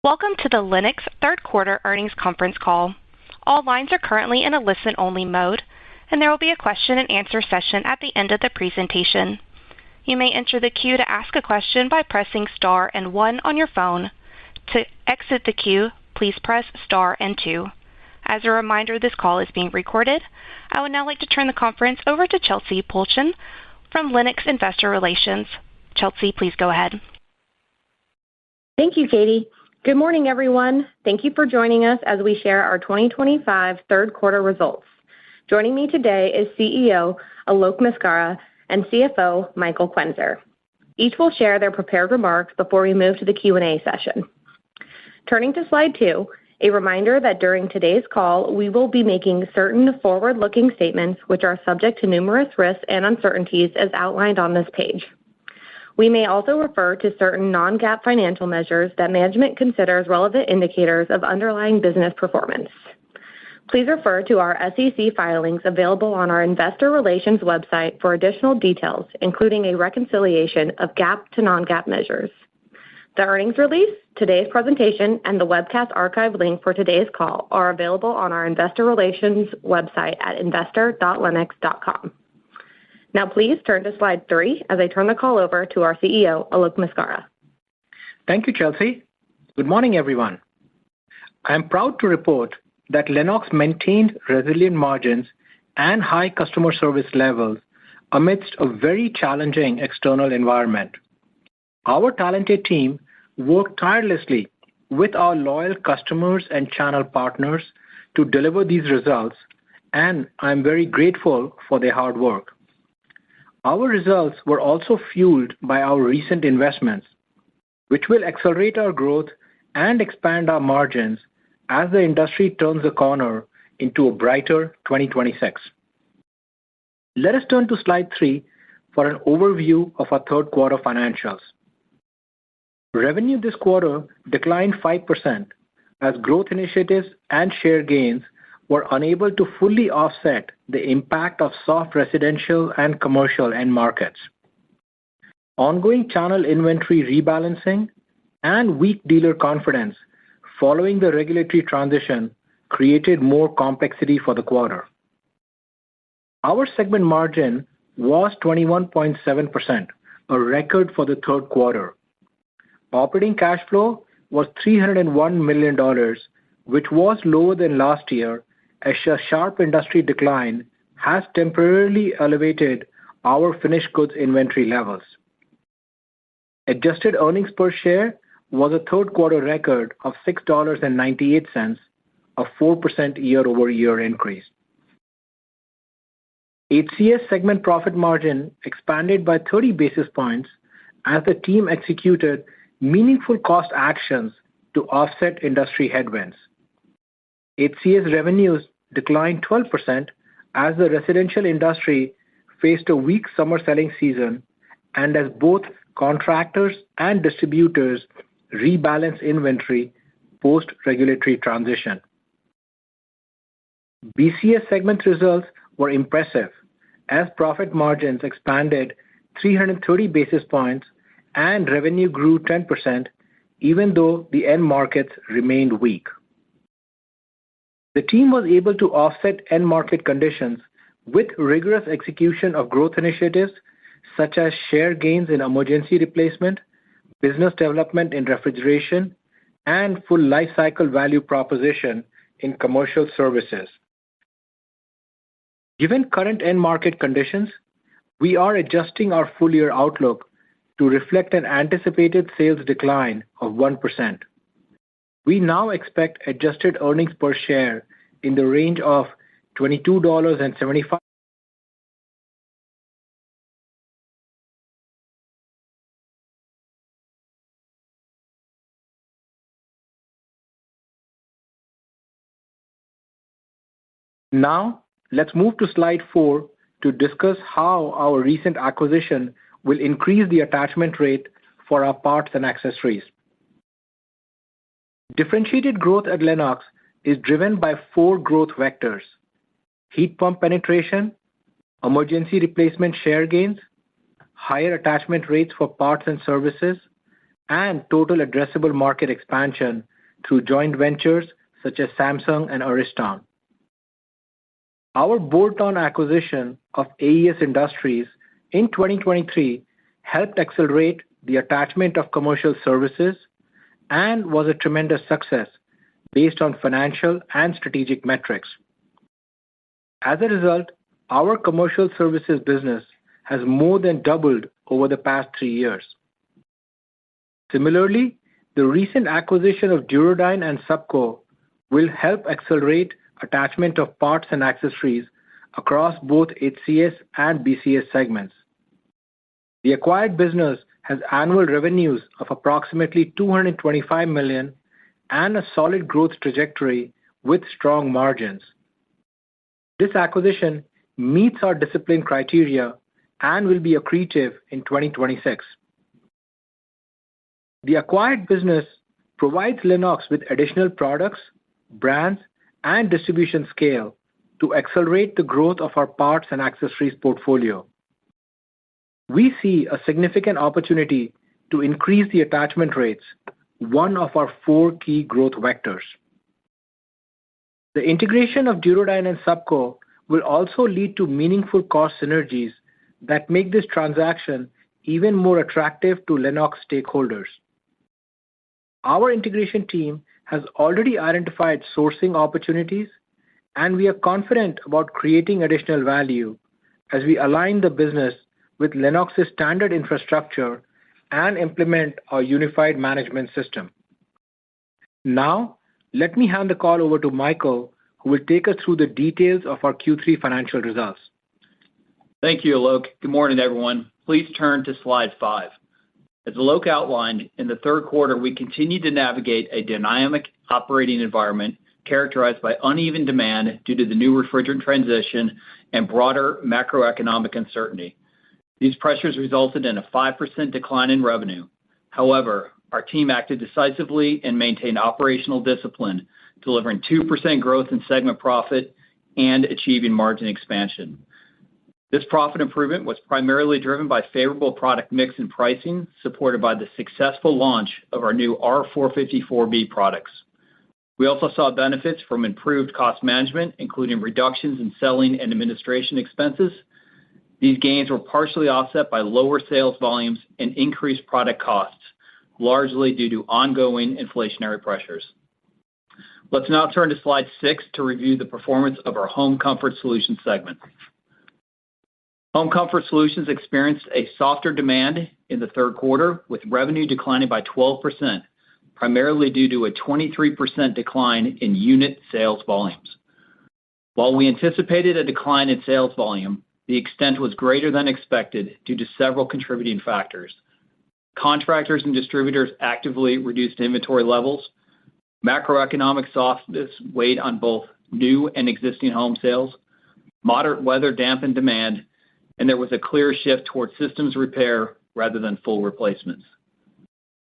Welcome to the Lennox third quarter earnings conference call. All lines are currently in a listen-only mode, and there will be a question-and-answer session at the end of the presentation. You may enter the queue to ask a question by pressing star and 1 on your phone. To exit the queue, please press star and 2. As a reminder, this call is being recorded. I would now like to turn the conference over to Chelsea Pulcheon from Lennox Investor Relations. Chelsea, please go ahead. Thank you, Katie. Good morning, everyone. Thank you for joining us as we share our 2025 third quarter results. Joining me today is CEO Alok Maskara and CFO Michael Quenzer. Each will share their prepared remarks before we move to the Q&A session. Turning to slide 2, a reminder that during today's call, we will be making certain forward-looking statements which are subject to numerous risks and uncertainties as outlined on this page. We may also refer to certain non-GAAP financial measures that management considers relevant indicators of underlying business performance. Please refer to our SEC filings available on our Investor Relations website for additional details, including a reconciliation of GAAP to non-GAAP measures. The earnings release, today's presentation, and the webcast archive link for today's call are available on our Investor Relations website at investor.lennox.com. Now, please turn to slide 3 as I turn the call over to our CEO, Alok Maskara. Thank you, Chelsea. Good morning, everyone. I am proud to report that Lennox maintained resilient margins and high customer service levels amidst a very challenging external environment. Our talented team worked tirelessly with our loyal customers and channel partners to deliver these results, and I am very grateful for their hard work. Our results were also fueled by our recent investments, which will accelerate our growth and expand our margins as the industry turns the corner into a brighter 2026. Let us turn to slide 3 for an overview of our third quarter financials. Revenue this quarter declined 5% as growth initiatives and share gains were unable to fully offset the impact of soft residential and commercial end markets. Ongoing channel inventory rebalancing and weak dealer confidence following the regulatory transition created more complexity for the quarter. Our segment margin was 21.7%, a record for the third quarter. Operating cash flow was $301 million, which was lower than last year, as a sharp industry decline has temporarily elevated our finished goods inventory levels. Adjusted earnings per share was a third quarter record of $6.98, a 4% year-over-year increase. HCS segment profit margin expanded by 30 basis points as the team executed meaningful cost actions to offset industry headwinds. HCS revenues declined 12% as the residential industry faced a weak summer selling season and as both contractors and distributors rebalanced inventory post-regulatory transition. BCS segment results were impressive as profit margins expanded 330 basis points and revenue grew 10%, even though the end markets remained weak. The team was able to offset end market conditions with rigorous execution of growth initiatives such as share gains in emergency replacement, business development in refrigeration, and full lifecycle value proposition in commercial services. Given current end market conditions, we are adjusting our full-year outlook to reflect an anticipated sales decline of 1%. We now expect adjusted earnings per share in the range of $22.75. Now, let's move to slide 4 to discuss how our recent acquisition will increase the attachment rate for our parts and accessories. Differentiated growth at Lennox is driven by 4 growth vectors: heat pump penetration, emergency replacement share gains, higher attachment rates for parts and services, and total addressable market expansion through joint ventures such as Samsung and Ariston. Our bolt-on acquisition of AES Industries in 2023 helped accelerate the attachment of commercial services and was a tremendous success based on financial and strategic metrics. As a result, our commercial services business has more than doubled over the past 3 years. Similarly, the recent acquisition of Duro Dyne and Supco will help accelerate attachment of parts and accessories across both HCS and BCS segments. The acquired business has annual revenues of approximately $225 million and a solid growth trajectory with strong margins. This acquisition meets our discipline criteria and will be accretive in 2026. The acquired business provides Lennox with additional products, brands, and distribution scale to accelerate the growth of our parts and accessories portfolio. We see a significant opportunity to increase the attachment rates, one of our 4 key growth vectors. The integration of Duro Dyne and Supco will also lead to meaningful cost synergies that make this transaction even more attractive to Lennox stakeholders. Our integration team has already identified sourcing opportunities, and we are confident about creating additional value as we align the business with Lennox's standard infrastructure and implement our unified management system. Now, let me hand the call over to Michael, who will take us through the details of our Q3 financial results. Thank you, Alok. Good morning, everyone. Please turn to slide 5. As Alok outlined, in the third quarter, we continued to navigate a dynamic operating environment characterized by uneven demand due to the new refrigerant transition and broader macroeconomic uncertainty. These pressures resulted in a 5% decline in revenue. However, our team acted decisively and maintained operational discipline, delivering 2% growth in segment profit and achieving margin expansion. This profit improvement was primarily driven by favorable product mix and pricing, supported by the successful launch of our new R-454B products. We also saw benefits from improved cost management, including reductions in selling and administration expenses. These gains were partially offset by lower sales volumes and increased product costs, largely due to ongoing inflationary pressures. Let's now turn to slide 6 to review the performance of our Home Comfort Solutions segment. Home Comfort Solutions experienced a softer demand in the third quarter, with revenue declining by 12%, primarily due to a 23% decline in unit sales volumes. While we anticipated a decline in sales volume, the extent was greater than expected due to several contributing factors. Contractors and distributors actively reduced inventory levels. Macroeconomic softness weighed on both new and existing home sales. Moderate weather dampened demand, and there was a clear shift towards systems repair rather than full replacements.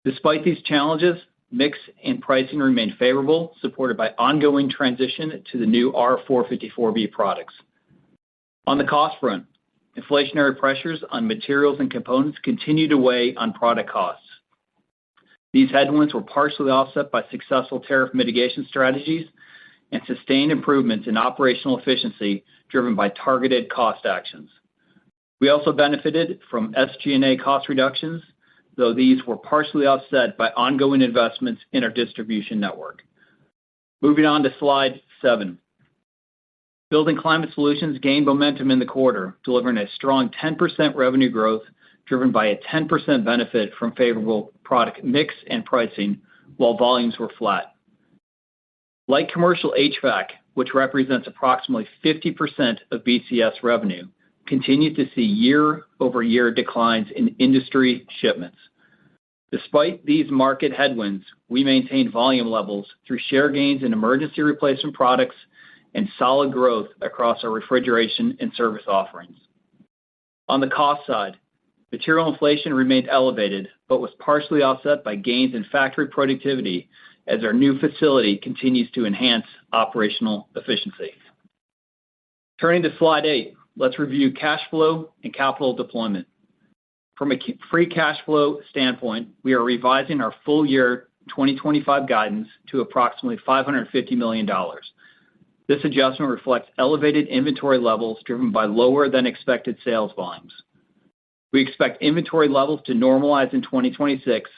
Despite these challenges, mix and pricing remained favorable, supported by ongoing transition to the new R-454B products. On the cost front, inflationary pressures on materials and components continue to weigh on product costs. These headwinds were partially offset by successful tariff mitigation strategies and sustained improvements in operational efficiency driven by targeted cost actions. We also benefited from SG&A cost reductions, though these were partially offset by ongoing investments in our distribution network. Moving on to slide 7. Building Climate Solutions gained momentum in the quarter, delivering a strong 10% revenue growth, driven by a 10% benefit from favorable product mix and pricing, while volumes were flat. Like commercial HVAC, which represents approximately 50% of BCS revenue, continued to see year-over-year declines in industry shipments. Despite these market headwinds, we maintained volume levels through share gains in emergency replacement products and solid growth across our refrigeration and service offerings. On the cost side, material inflation remained elevated, but was partially offset by gains in factory productivity as our new facility continues to enhance operational efficiency. Turning to slide 8, let's review cash flow and capital deployment. From a free cash flow standpoint, we are revising our full year 2025 guidance to approximately $550 million. This adjustment reflects elevated inventory levels driven by lower than expected sales volumes. We expect inventory levels to normalize in 2026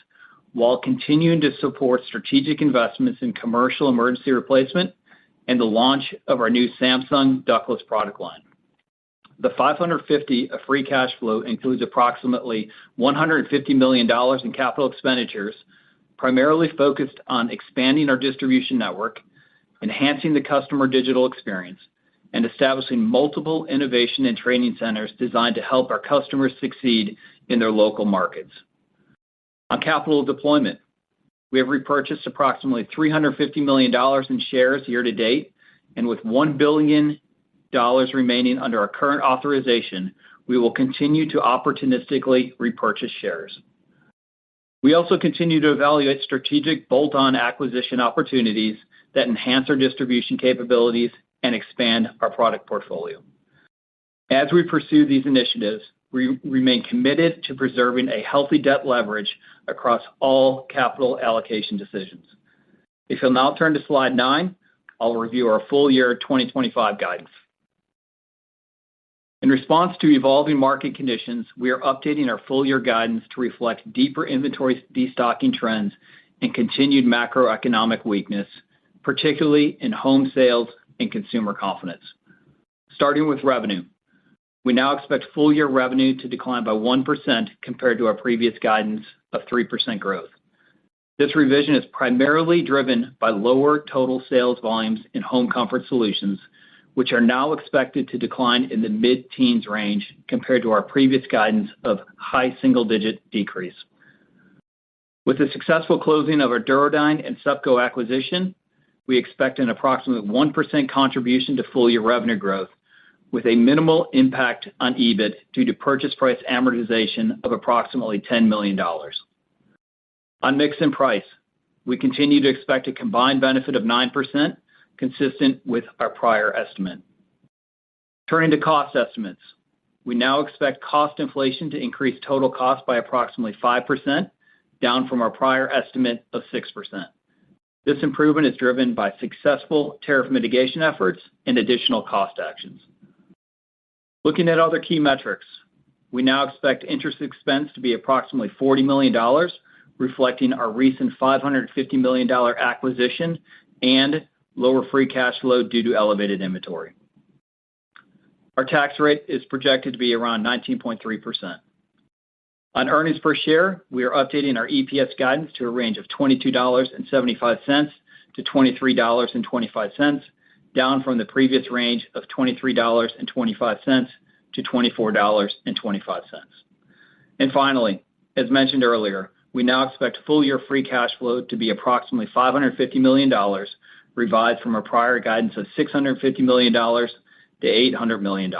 while continuing to support strategic investments in commercial emergency replacement and the launch of our new Samsung ductless product line. The $550 of free cash flow includes approximately $150 million in capital expenditures, primarily focused on expanding our distribution network, enhancing the customer digital experience, and establishing multiple innovation and training centers designed to help our customers succeed in their local markets. On capital deployment, we have repurchased approximately $350 million in shares year to date, and with $1 billion remaining under our current authorization, we will continue to opportunistically repurchase shares. We also continue to evaluate strategic bolt-on acquisition opportunities that enhance our distribution capabilities and expand our product portfolio. As we pursue these initiatives, we remain committed to preserving a healthy debt leverage across all capital allocation decisions. If you'll now turn to slide 9, I'll review our full year 2025 guidance. In response to evolving market conditions, we are updating our full year guidance to reflect deeper inventory destocking trends and continued macroeconomic weakness, particularly in home sales and consumer confidence. Starting with revenue, we now expect full year revenue to decline by 1% compared to our previous guidance of 3% growth. This revision is primarily driven by lower total sales volumes in Home Comfort Solutions, which are now expected to decline in the mid-teens range compared to our previous guidance of high single-digit decrease. With the successful closing of our Duro-Dyne and Supco acquisition, we expect an approximate 1% contribution to full year revenue growth, with a minimal impact on EBIT due to purchase price amortization of approximately $10 million. On mix and price, we continue to expect a combined benefit of 9%, consistent with our prior estimate. Turning to cost estimates, we now expect cost inflation to increase total cost by approximately 5%, down from our prior estimate of 6%. This improvement is driven by successful tariff mitigation efforts and additional cost actions. Looking at other key metrics, we now expect interest expense to be approximately $40 million, reflecting our recent $550 million acquisition and lower free cash flow due to elevated inventory. Our tax rate is projected to be around 19.3%. On earnings per share, we are updating our EPS guidance to a range of $22.75 to $23.25, down from the previous range of $23.25 to $24.25. And finally, as mentioned earlier, we now expect full year free cash flow to be approximately $550 million, revised from our prior guidance of $650 million to $800 million.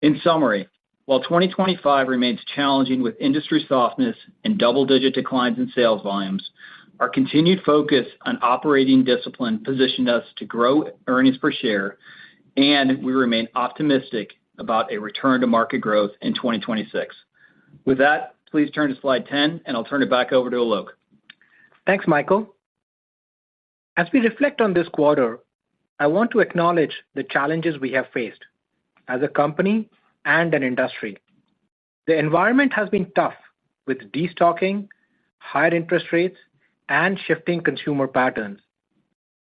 In summary, while 2025 remains challenging with industry softness and double-digit declines in sales volumes, our continued focus on operating discipline positioned us to grow earnings per share, and we remain optimistic about a return to market growth in 2026. With that, please turn to slide 10, and I'll turn it back over to Alok. Thanks, Michael. As we reflect on this quarter, I want to acknowledge the challenges we have faced as a company and an industry. The environment has been tough, with destocking, higher interest rates, and shifting consumer patterns,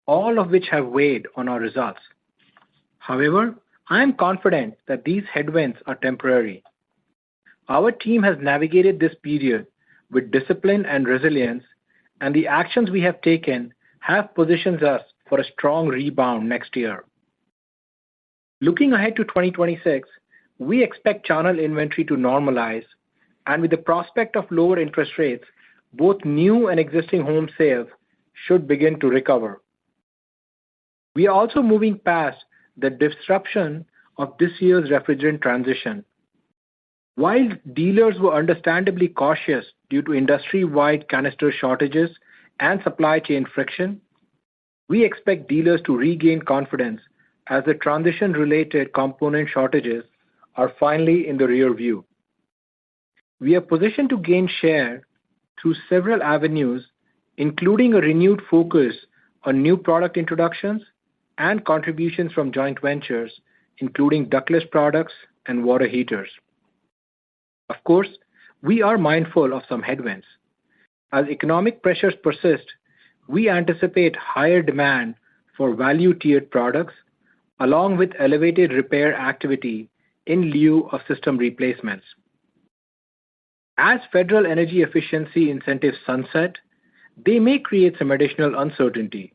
all of which have weighed on our results. However, I am confident that these headwinds are temporary. Our team has navigated this period with discipline and resilience, and the actions we have taken have positioned us for a strong rebound next year. Looking ahead to 2026, we expect channel inventory to normalize, and with the prospect of lower interest rates, both new and existing home sales should begin to recover. We are also moving past the disruption of this year's refrigerant transition. While dealers were understandably cautious due to industry-wide canister shortages and supply chain friction, we expect dealers to regain confidence as the transition-related component shortages are finally in the rear view. We are positioned to gain share through several avenues, including a renewed focus on new product introductions and contributions from joint ventures, including ductless products and water heaters. Of course, we are mindful of some headwinds. As economic pressures persist, we anticipate higher demand for value-tiered products, along with elevated repair activity in lieu of system replacements. As federal energy efficiency incentives sunset, they may create some additional uncertainty.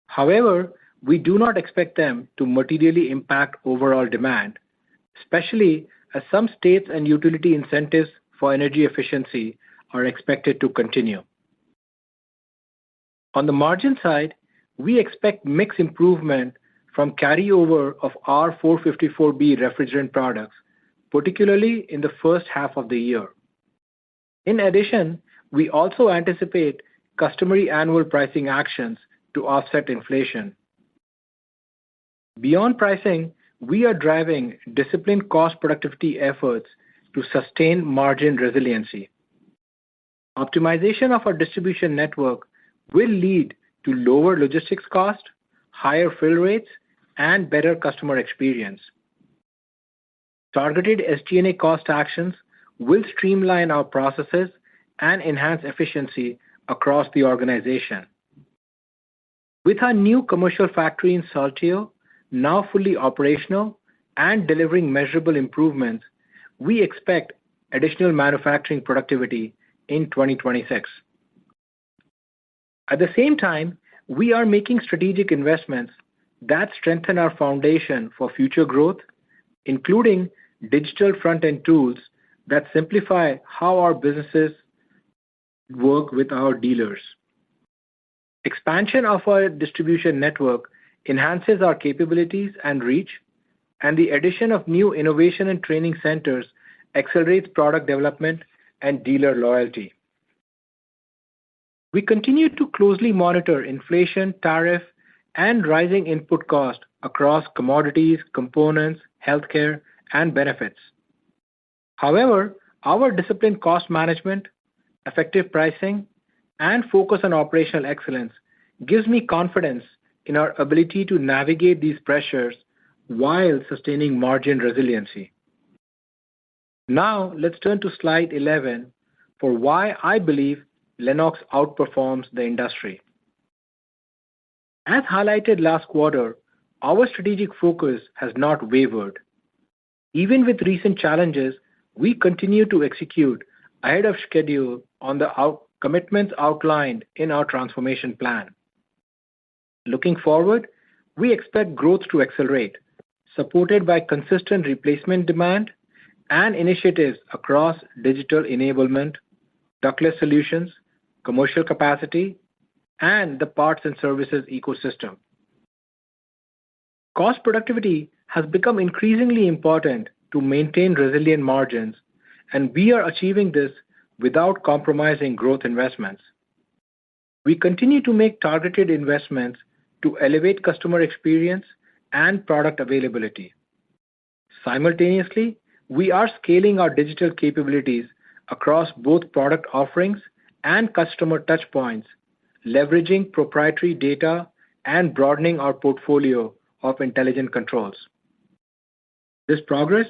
However, we do not expect them to materially impact overall demand, especially as some states and utility incentives for energy efficiency are expected to continue. On the margin side, we expect mix improvement from carryover of R-454B refrigerant products, particularly in the first half of the year. In addition, we also anticipate customary annual pricing actions to offset inflation. Beyond pricing, we are driving disciplined cost productivity efforts to sustain margin resiliency. Optimization of our distribution network will lead to lower logistics costs, higher fill rates, and better customer experience. Targeted SG&A cost actions will streamline our processes and enhance efficiency across the organization. With our new commercial factory in Saltillo now fully operational and delivering measurable improvements, we expect additional manufacturing productivity in 2026. At the same time, we are making strategic investments that strengthen our foundation for future growth, including digital front-end tools that simplify how our businesses work with our dealers. Expansion of our distribution network enhances our capabilities and reach, and the addition of new innovation and training centers accelerates product development and dealer loyalty. We continue to closely monitor inflation, tariff, and rising input costs across commodities, components, healthcare, and benefits. However, our disciplined cost management, effective pricing, and focus on operational excellence gives me confidence in our ability to navigate these pressures while sustaining margin resiliency. Now, let's turn to slide 11 for why I believe Lennox outperforms the industry. As highlighted last quarter, our strategic focus has not wavered. Even with recent challenges, we continue to execute ahead of schedule on the commitments outlined in our transformation plan. Looking forward, we expect growth to accelerate, supported by consistent replacement demand and initiatives across digital enablement, ductless solutions, commercial capacity, and the parts and services ecosystem. Cost productivity has become increasingly important to maintain resilient margins, and we are achieving this without compromising growth investments. We continue to make targeted investments to elevate customer experience and product availability. Simultaneously, we are scaling our digital capabilities across both product offerings and customer touchpoints, leveraging proprietary data and broadening our portfolio of intelligent controls. This progress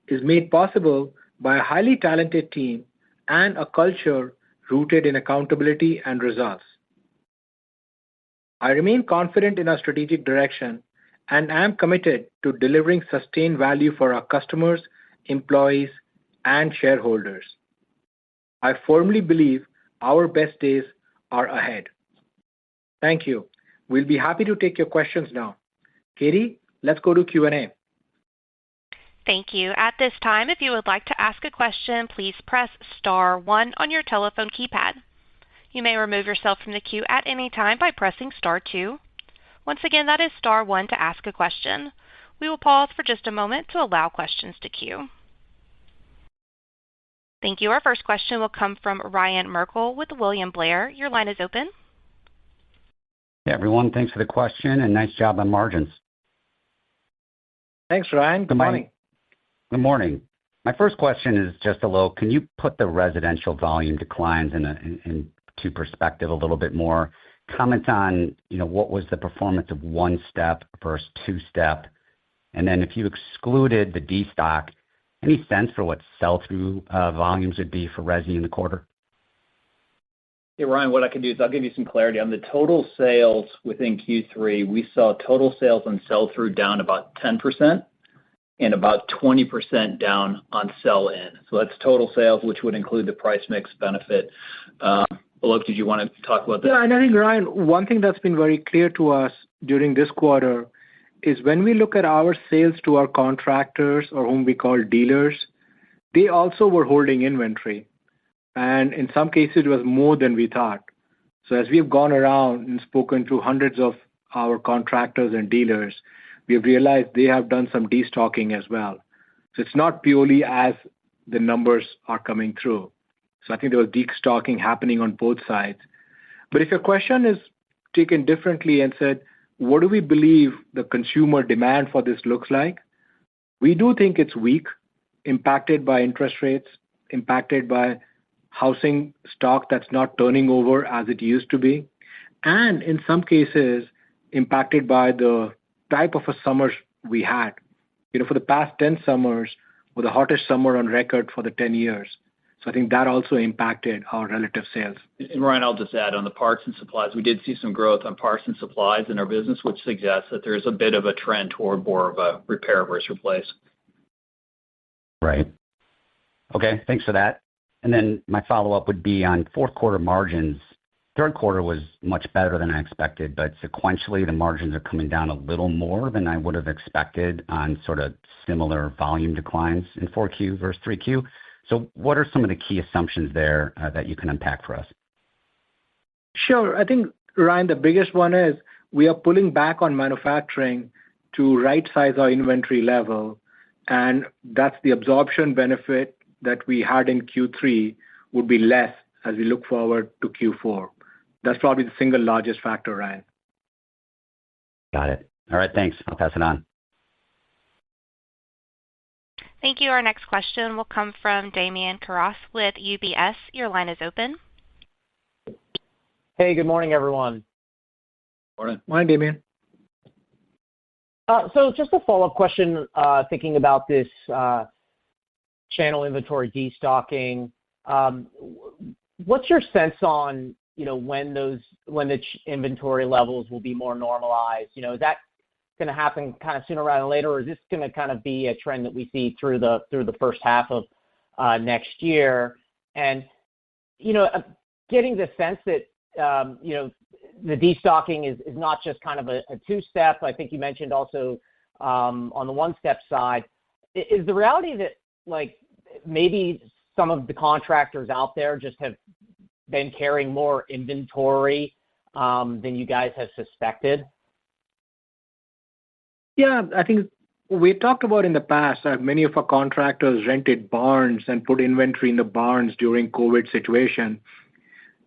is made possible by a highly talented team and a culture rooted in accountability and results. I remain confident in our strategic direction and am committed to delivering sustained value for our customers, employees, and shareholders. I firmly believe our best days are ahead. Thank you. We'll be happy to take your questions now. Katie, let's go to Q&A. Thank you. At this time, if you would like to ask a question, please press star one on your telephone keypad. You may remove yourself from the queue at any time by pressing star two. Once again, that is star one to ask a question. We will pause for just a moment to allow questions to queue. Thank you. Our first question will come from Ryan Merkel with William Blair. Your line is open. Hey, everyone. Thanks for the question and nice job on margins. Thanks, Ryan. Good morning. Good morning. My first question is just, Alok, can you put the residential volume declines into perspective a little bit more? Comment on, what was the performance of one-step versus two-step? And then if you excluded the destock, any sense for what sell-through volumes would be for resi in the quarter? Yeah, Ryan, what I can do is I'll give you some clarity. On the total sales within Q3, we saw total sales on sell-through down about 10% and about 20% down on sell-in. So that's total sales, which would include the price mix benefit. Alok, did you want to talk about that? Yeah, and I think, Ryan, one thing that's been very clear to us during this quarter is when we look at our sales to our contractors, or whom we call dealers, they also were holding inventory. And in some cases, it was more than we thought. So as we've gone around and spoken to hundreds of our contractors and dealers, we have realized they have done some destocking as well. So it's not purely as the numbers are coming through. So I think there was destocking happening on both sides. But if your question is taken differently and said, what do we believe the consumer demand for this looks like? We do think it's weak, impacted by interest rates, impacted by housing stock that's not turning over as it used to be, and in some cases, impacted by the type of a summer we had. For the past 10 summers, were the hottest summer on record for the 10 years. So I think that also impacted our relative sales. And Ryan, I'll just add on the parts and supplies. We did see some growth on parts and supplies in our business, which suggests that there is a bit of a trend toward more of a repair versus replace. Right. Okay, thanks for that. And then my follow-up would be on fourth quarter margins. Third quarter was much better than I expected, but sequentially, the margins are coming down a little more than I would have expected on sort of similar volume declines in 4Q versus 3Q. So what are some of the key assumptions there that you can unpack for us? Sure. I think, Ryan, the biggest one is we are pulling back on manufacturing to right-size our inventory level, and that's the absorption benefit that we had in Q3 would be less as we look forward to Q4. That's probably the single largest factor, Ryan. Got it. All right, thanks. I'll pass it on. Thank you. Our next question will come from Damian Karas with UBS. Your line is open. Hey, good morning, everyone. Morning. Morning, Damian. So just a follow-up question, thinking about this channel inventory destocking. What's your sense on, when the inventory levels will be more normalized? Is that going to happen kind of sooner rather than later, or is this going to kind of be a trend that we see through the first half of next year? And getting the sense that the destocking is not just kind of a two-step. I think you mentioned also on the one-step side. Is the reality that maybe some of the contractors out there just have been carrying more inventory than you guys have suspected? Yeah, I think we talked about in the past that many of our contractors rented barns and put inventory in the barns during COVID situation.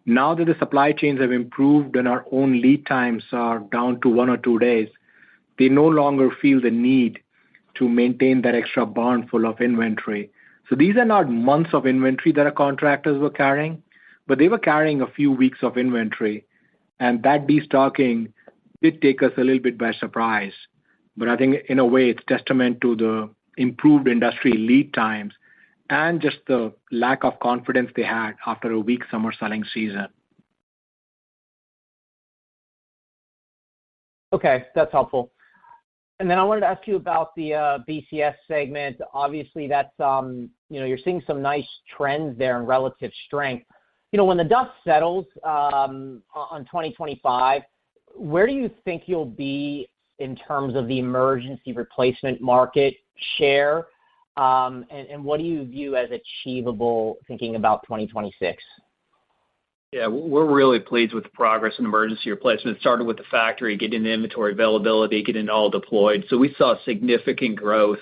Now that the supply chains have improved and our own lead times are down to 1 or 2 days, they no longer feel the need to maintain that extra barn full of inventory. So these are not months of inventory that our contractors were carrying, but they were carrying a few weeks of inventory. And that destocking did take us a little bit by surprise. But I think in a way, it's testament to the improved industry lead times and just the lack of confidence they had after a weak summer selling season. Okay, that's helpful. And then I wanted to ask you about the BCS segment. Obviously, that's you're seeing some nice trends there and relative strength. When the dust settles on 2025, where do you think you'll be in terms of the emergency replacement market share? And what do you view as achievable thinking about 2026? Yeah, we're really pleased with the progress in emergency replacement. It started with the factory, getting the inventory availability, getting it all deployed. So we saw significant growth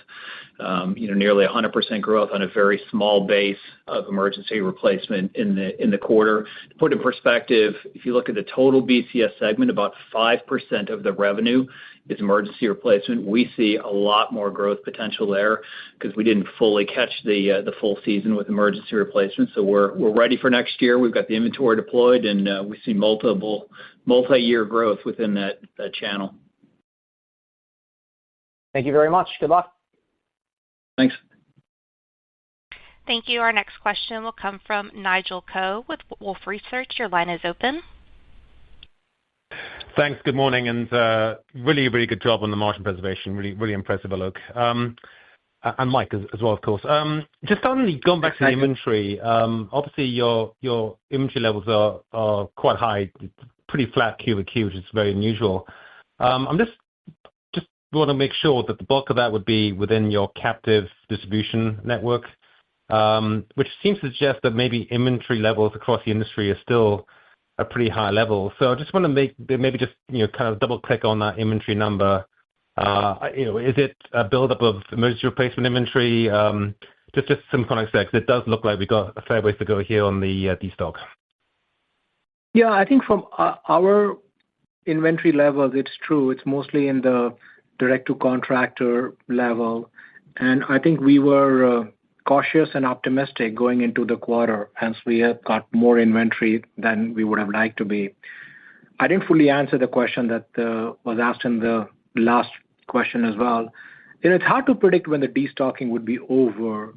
nearly 100% growth on a very small base of emergency replacement in the quarter. To put in perspective, if you look at the total BCS segment, about 5% of the revenue is emergency replacement. We see a lot more growth potential there because we didn't fully catch the full season with emergency replacement. So we're ready for next year. We've got the inventory deployed, and we see multi-year growth within that channel. Thank you very much. Good luck. Thanks. Thank you. Our next question will come from Nigel Coe with Wolfe Research. Your line is open. Thanks. Good morning, and really, really good job on the margin preservation. Really, really impressive, Alok. And Mike as well, of course. Just on going back to the inventory, obviously your inventory levels are quite high, pretty flat Q-over-Q, which is very unusual. I'm just want to make sure that the bulk of that would be within your captive distribution network, which seems to suggest that maybe inventory levels across the industry are still a pretty high level. So I just want to maybe just kind of double click on that inventory number. Is it a buildup of emergency replacement inventory? Just some context there, because it does look like we've got a fair ways to go here on the destock. Yeah, I think from our inventory levels, it's true. It's mostly in the direct-to-contractor level. And I think we were cautious and optimistic going into the quarter, hence we have got more inventory than we would have liked to be. I didn't fully answer the question that was asked in the last question as well. It's hard to predict when the destocking would be over.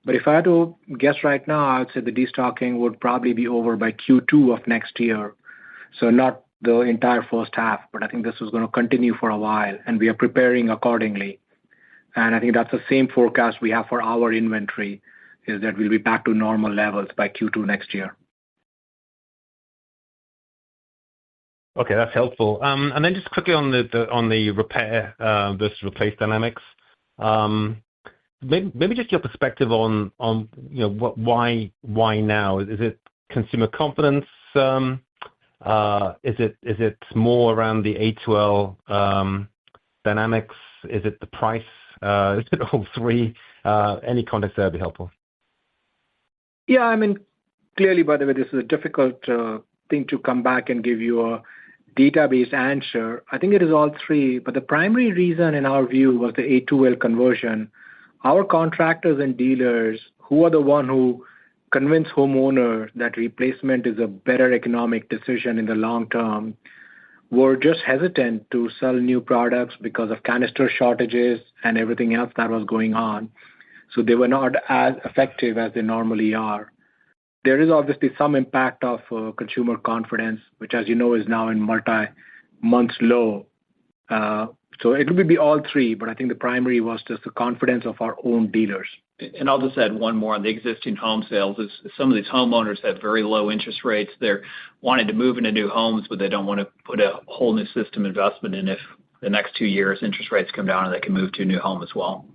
But if I had to guess right now, I would say the destocking would probably be over by Q2 of next year. So not the entire first half, but I think this is going to continue for a while, and we are preparing accordingly. And I think that's the same forecast we have for our inventory, is that we'll be back to normal levels by Q2 next year. Okay, that's helpful. And then just quickly on the repair versus replace dynamics. Maybe just your perspective on why now? Is it consumer confidence? Is it more around the A2L dynamics? Is it the price? Is it all three? Any context there would be helpful. Yeah, I mean, clearly, by the way, this is a difficult thing to come back and give you a database answer. I think it is all three, but the primary reason in our view was the A2L conversion. Our contractors and dealers, who are the one who convince homeowners that replacement is a better economic decision in the long term, were just hesitant to sell new products because of canister shortages and everything else that was going on. So they were not as effective as they normally are. There is obviously some impact of consumer confidence, which, as you know, is now in multi-month low. So it will be all three, but I think the primary was just the confidence of our own dealers. And I'll just add one more on the existing home sales. Some of these homeowners have very low interest rates. They're wanting to move into new homes, but they don't want to put a whole new system investment in if the next 2 years interest rates come down and they can move to a new home as well.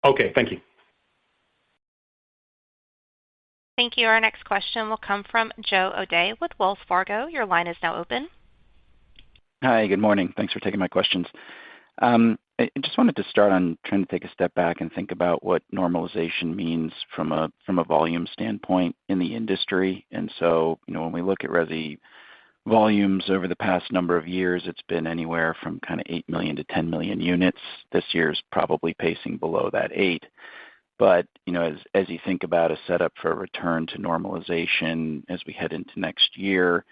Okay, thank you. Thank you. Our next question will come from Joe O'Dea with Wells Fargo. Your line is now open. Hi, good morning. Thanks for taking my questions. I just wanted to start on trying to take a step back and think about what normalization means from a volume standpoint in the industry. And so, when we look at resi volumes over the past number of years, it's been anywhere from kind of 8 million to 10 million units. This year's probably pacing below that 8. But, as you think about a setup for a return to normalization as we head into next year,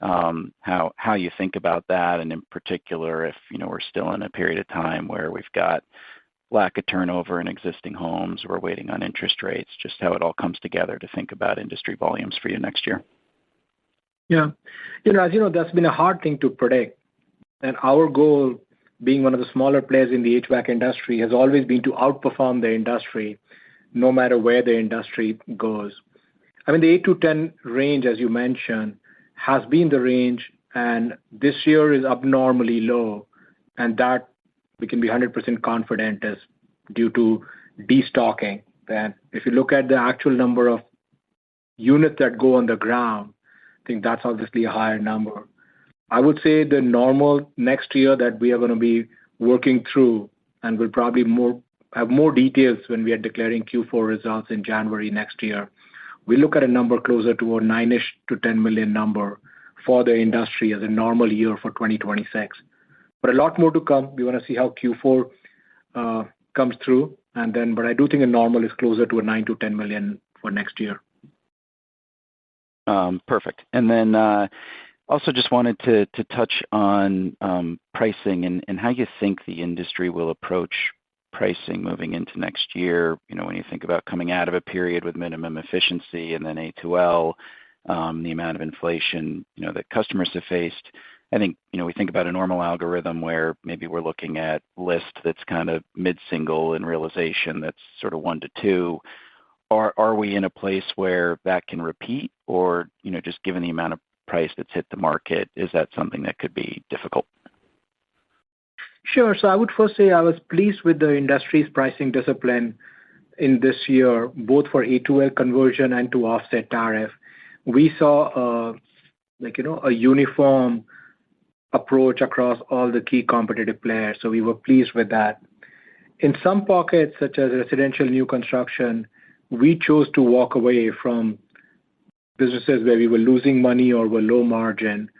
how you think about that, and in particular, if we're still in a period of time where we've got lack of turnover in existing homes, we're waiting on interest rates, just how it all comes together to think about industry volumes for you next year. Yeah. As you know, that's been a hard thing to predict. And our goal, being one of the smaller players in the HVAC industry, has always been to outperform the industry, no matter where the industry goes. I mean, the 8 to 10 range, as you mentioned, has been the range, and this year is abnormally low, and that we can be 100% confident is due to destocking. Then if you look at the actual number of units that go on the ground, I think that's obviously a higher number. I would say the normal next year that we are going to be working through and we'll probably have more details when we are declaring Q4 results in January next year. We look at a number closer to a 9-ish to 10 million number for the industry as a normal year for 2026. But a lot more to come. We want to see how Q4 comes through, but I do think a normal is closer to a 9 to 10 million for next year. Perfect. And then also just wanted to touch on pricing and how you think the industry will approach pricing moving into next year. When you think about coming out of a period with minimum efficiency and then A2L, the amount of inflation that customers have faced. I think we think about a normal algorithm where maybe we're looking at list that's kind of mid-single and realization that's sort of 1 to 2. Are we in a place where that can repeat, or just given the amount of price that's hit the market, is that something that could be difficult? Sure. So I would first say I was pleased with the industry's pricing discipline in this year, both for A2L conversion and to offset tariff. We saw a uniform approach across all the key competitive players, so we were pleased with that. In some pockets, such as residential new construction, we chose to walk away from businesses where we were losing money or were low margin.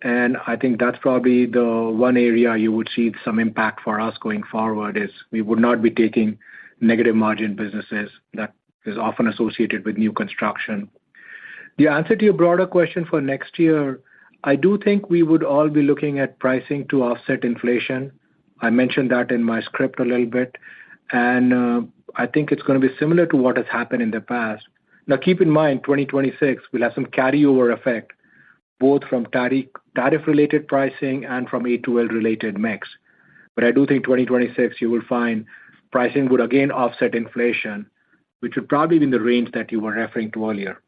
And I think that's probably the one area you would see some impact for us going forward is we would not be taking negative margin businesses that is often associated with new construction. The answer to your broader question for next year, I do think we would all be looking at pricing to offset inflation. I mentioned that in my script a little bit, and I think it's going to be similar to what has happened in the past. Now, keep in mind, 2026, we'll have some carryover effect, both from tariff-related pricing and from A2L-related mix. But I do think 2026, you will find pricing would again offset inflation, which would probably be in the range that you were referring to earlier.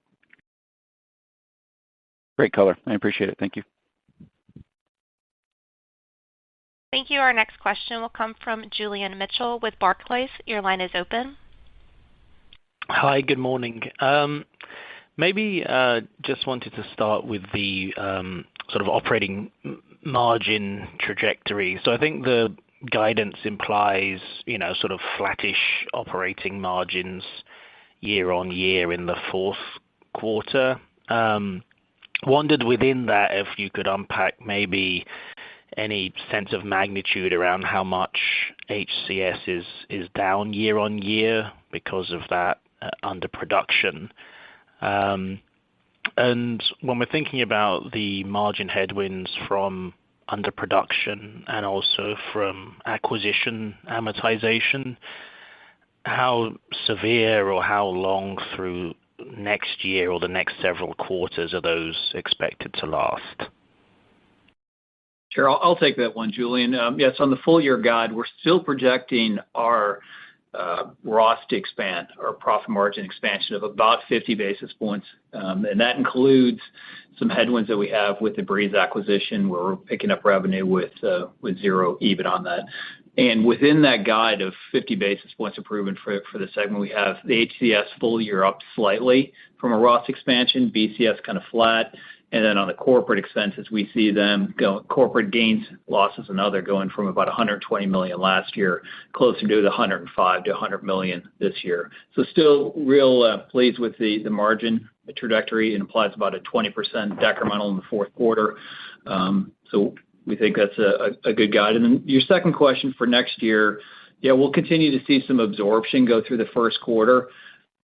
Great color. I appreciate it. Thank you. Thank you. Our next question will come from Julian Mitchell with Barclays. Your line is open. Hi, good morning. Maybe just wanted to start with the sort of operating margin trajectory. So I think the guidance implies, sort of flattish operating margins year on year in the fourth quarter. Wondered within that if you could unpack maybe any sense of magnitude around how much HCS is down year on year because of that underproduction. And when we're thinking about the margin headwinds from underproduction and also from acquisition amortization, how severe or how long through next year or the next several quarters are those expected to last? Sure, I'll take that one, Julian. Yes, on the full year guide, we're still projecting our ROS to expand, our profit margin expansion of about 50 basis points. And that includes some headwinds that we have with the Breeze acquisition, where we're picking up revenue with zero EBIT on that. And within that guide of 50 basis points improvement for the segment, we have the HCS full year up slightly from a ROS expansion, BCS kind of flat. And then on the corporate expenses, we see them go corporate gains, losses, and other going from about $120 million last year, closer to the $105 to $100 million this year. So still real pleased with the margin trajectory. It implies about a 20% decremental in the fourth quarter. So we think that's a good guide. And then your second question for next year, yeah, we'll continue to see some absorption go through the first quarter.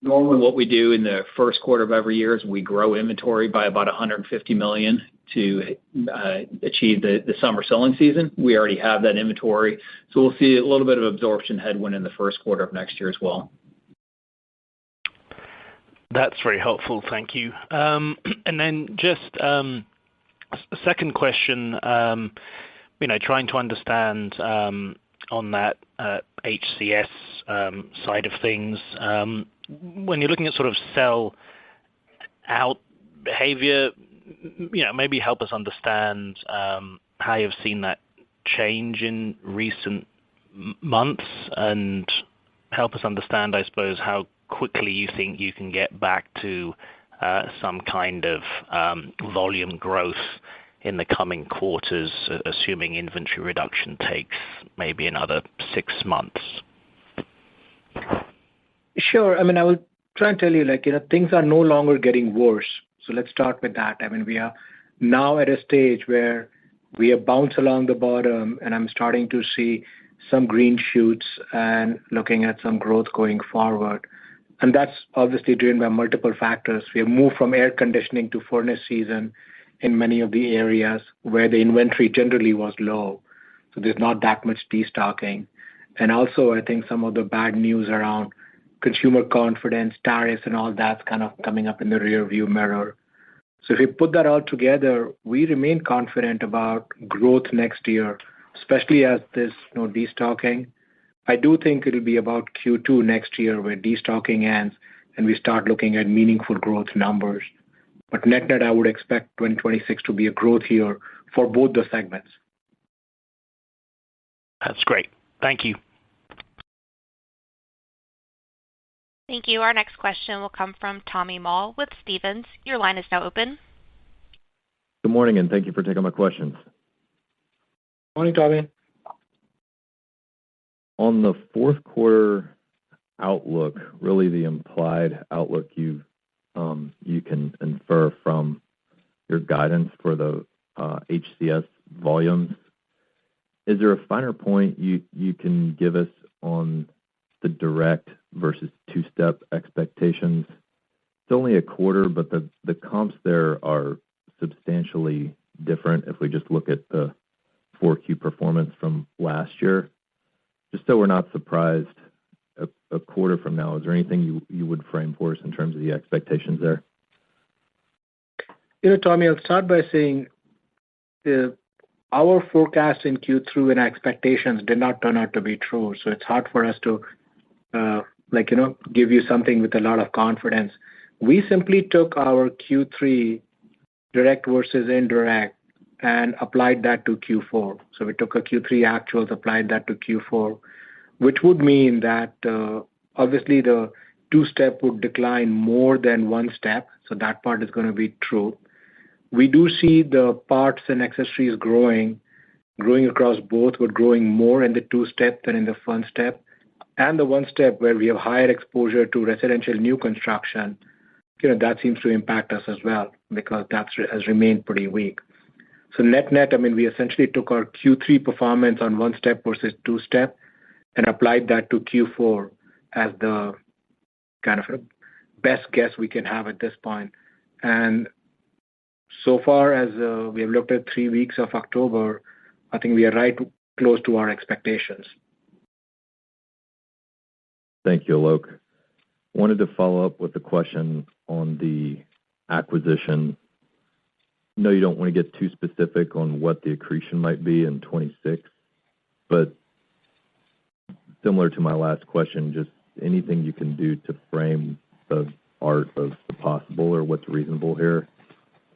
Normally, what we do in the first quarter of every year is we grow inventory by about $150 million to achieve the summer selling season. We already have that inventory, so we'll see a little bit of absorption headwind in the first quarter of next year as well. That's very helpful. Thank you. And then just a second question, trying to understand on that HCS side of things, when you're looking at sort of sell out behavior, maybe help us understand how you've seen that change in recent months and help us understand, I suppose, how quickly you think you can get back to some kind of volume growth in the coming quarters, assuming inventory reduction takes maybe another 6 months? Sure. I mean, I will try and tell you, things are no longer getting worse. So let's start with that. I mean, we are now at a stage where we have bounced along the bottom, and I'm starting to see some green shoots and looking at some growth going forward. And that's obviously driven by multiple factors. We have moved from air conditioning to furnace season in many of the areas where the inventory generally was low. So there's not that much destocking. And also, I think some of the bad news around consumer confidence, tariffs, and all that's kind of coming up in the rear view mirror. So if you put that all together, we remain confident about growth next year, especially as this destocking. I do think it'll be about Q2 next year where destocking ends and we start looking at meaningful growth numbers. But net, I would expect 2026 to be a growth year for both the segments. That's great. Thank you. Thank you. Our next question will come from Tommy Moll with Stephens. Your line is now open. Good morning, and thank you for taking my questions. Morning, Tommy. On the fourth quarter outlook, really the implied outlook you can infer from your guidance for the HCS volumes. Is there a finer point you can give us on the direct versus two-step expectations? It's only a quarter, but the comps there are substantially different if we just look at the 4Q performance from last year. Just so we're not surprised a quarter from now, is there anything you would frame for us in terms of the expectations there? Tommy, I'll start by saying our forecast in Q3 and expectations did not turn out to be true. So it's hard for us to give you something with a lot of confidence. We simply took our Q3 direct versus indirect and applied that to Q4. So we took a Q3 actuals, applied that to Q4, which would mean that obviously the two-step would decline more than one step. So that part is going to be true. We do see the parts and accessories growing across both, but growing more in the two-step than in the one step. And the one step where we have higher exposure to residential new construction, that seems to impact us as well because that has remained pretty weak. So net, I mean, we essentially took our Q3 performance on one step versus two step and applied that to Q4 as the kind of best guess we can have at this point. And so far as we have looked at 3 weeks of October, I think we are right close to our expectations. Thank you, Alok. Wanted to follow up with a question on the acquisition. I know you don't want to get too specific on what the accretion might be in 2026, but similar to my last question, just anything you can do to frame the art of the possible or what's reasonable here.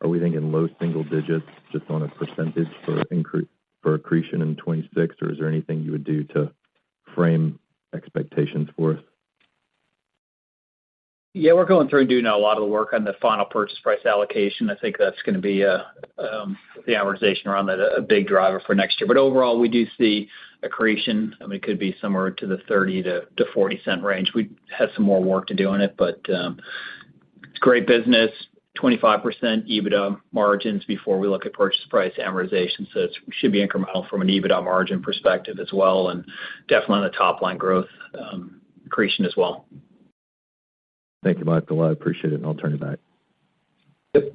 Are we thinking low single digits just on a percentage for accretion in 2026, or is there anything you would do to frame expectations for us? Yeah, we're going through and doing a lot of the work on the final purchase price allocation. I think that's going to be the amortization around that a big driver for next year. But overall, we do see accretion. I mean, it could be somewhere to the 30 to 40 cent range. We have some more work to do on it, but it's great business. 25% EBITDA margins before we look at purchase price amortization. So it should be incremental from an EBITDA margin perspective as well, and definitely on the top line growth accretion as well. Thank you, Michael. I appreciate it, and I'll turn it back. Yep.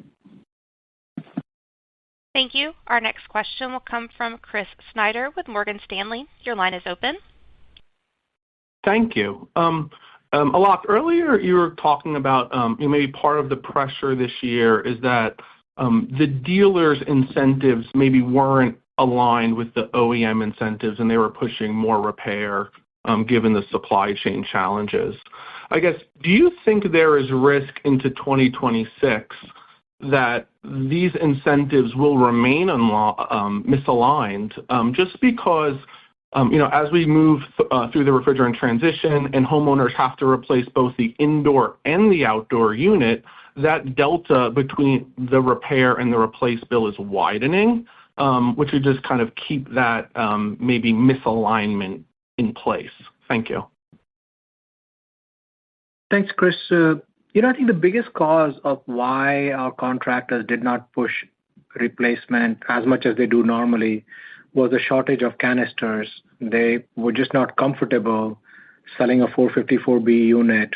Thank you. Our next question will come from Chris Snyder with Morgan Stanley. Your line is open. Thank you. Alok, earlier you were talking about maybe part of the pressure this year is that the dealers' incentives maybe weren't aligned with the OEM incentives, and they were pushing more repair given the supply chain challenges. I guess, do you think there is risk into 2026 that these incentives will remain misaligned just because, as we move through the refrigerant transition and homeowners have to replace both the indoor and the outdoor unit, that delta between the repair and the replace bill is widening, which would just kind of keep that maybe misalignment in place? Thank you. Thanks, Chris. I think the biggest cause of why our contractors did not push replacement as much as they do normally was a shortage of canisters. They were just not comfortable selling a 454B unit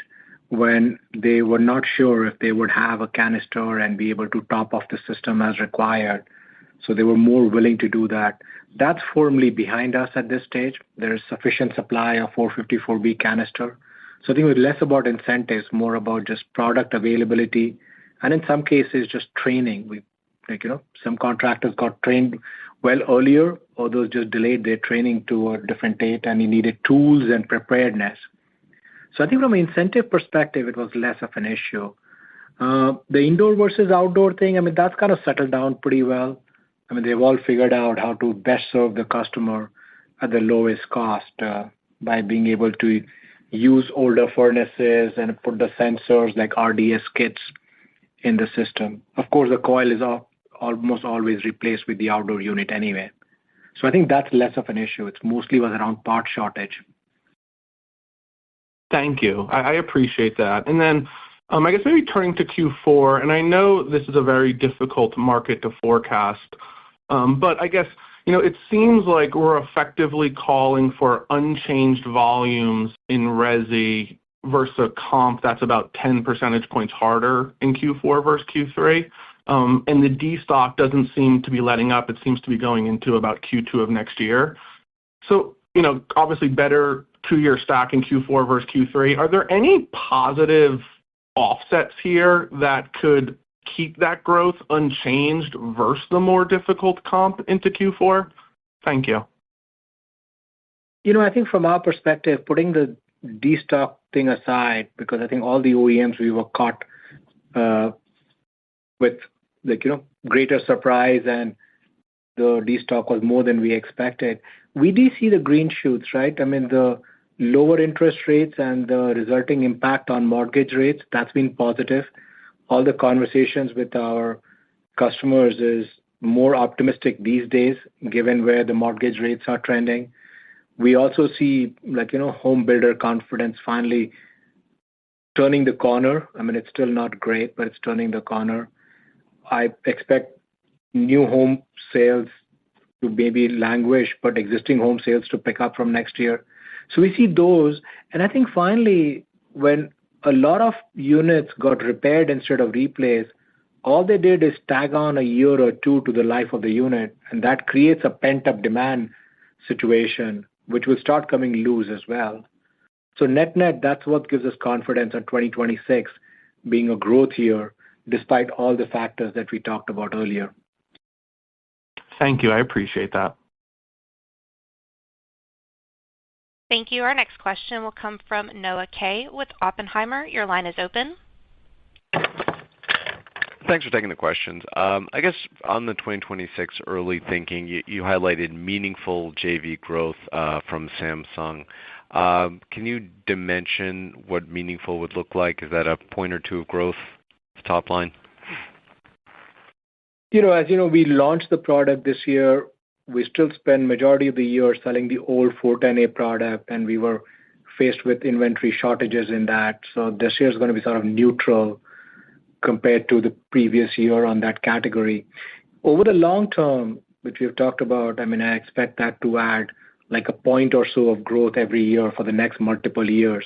when they were not sure if they would have a canister and be able to top off the system as required. So they were more willing to do that. That's firmly behind us at this stage. There is sufficient supply of 454B canister. So I think it was less about incentives, more about just product availability, and in some cases, just training. Some contractors got trained well earlier, others just delayed their training to a different date, and you needed tools and preparedness. So I think from an incentive perspective, it was less of an issue. The indoor versus outdoor thing, that's kind of settled down pretty well. They've all figured out how to best serve the customer at the lowest cost by being able to use older furnaces and put the sensors like RDS kits in the system. Of course, the coil is almost always replaced with the outdoor unit anyway. So I think that's less of an issue. It's mostly was around part shortage. Thank you. I appreciate that. And then I guess maybe turning to Q4, and I know this is a very difficult market to forecast, but I guess, it seems like we're effectively calling for unchanged volumes in resi versus a comp that's about 10 percentage points harder in Q4 versus Q3. And the destock doesn't seem to be letting up. It seems to be going into about Q2 of next year. So, obviously better 2-year stack in Q4 versus Q3. Are there any positive offsets here that could keep that growth unchanged versus the more difficult comp into Q4? Thank you. I think from our perspective, putting the destock thing aside, because I think all the OEMs we were caught with greater surprise and the destock was more than we expected. We do see the green shoots, right? The lower interest rates and the resulting impact on mortgage rates, that's been positive. All the conversations with our customers is more optimistic these days, given where the mortgage rates are trending. We also see home builder confidence finally turning the corner. It's still not great, but it's turning the corner. I expect new home sales to maybe languish, but existing home sales to pick up from next year. So we see those. And I think finally, when a lot of units got repaired instead of replaced, all they did is tag on a year or two to the life of the unit, and that creates a pent-up demand situation, which will start coming loose as well. So net-net, that's what gives us confidence on 2026 being a growth year, despite all the factors that we talked about earlier. Thank you. I appreciate that. Thank you. Our next question will come from Noah Kaye with Oppenheimer. Your line is open. Thanks for taking the questions. I guess on the 2026 early thinking, you highlighted meaningful JV growth from Samsung. Can you dimension what meaningful would look like? Is that a point or two of growth top line? As you know, we launched the product this year. We still spend majority of the year selling the old 410A product, and we were faced with inventory shortages in that. So this year is going to be sort of neutral compared to the previous year on that category. Over the long term, which we've talked about, I expect that to add like a point or so of growth every year for the next multiple years.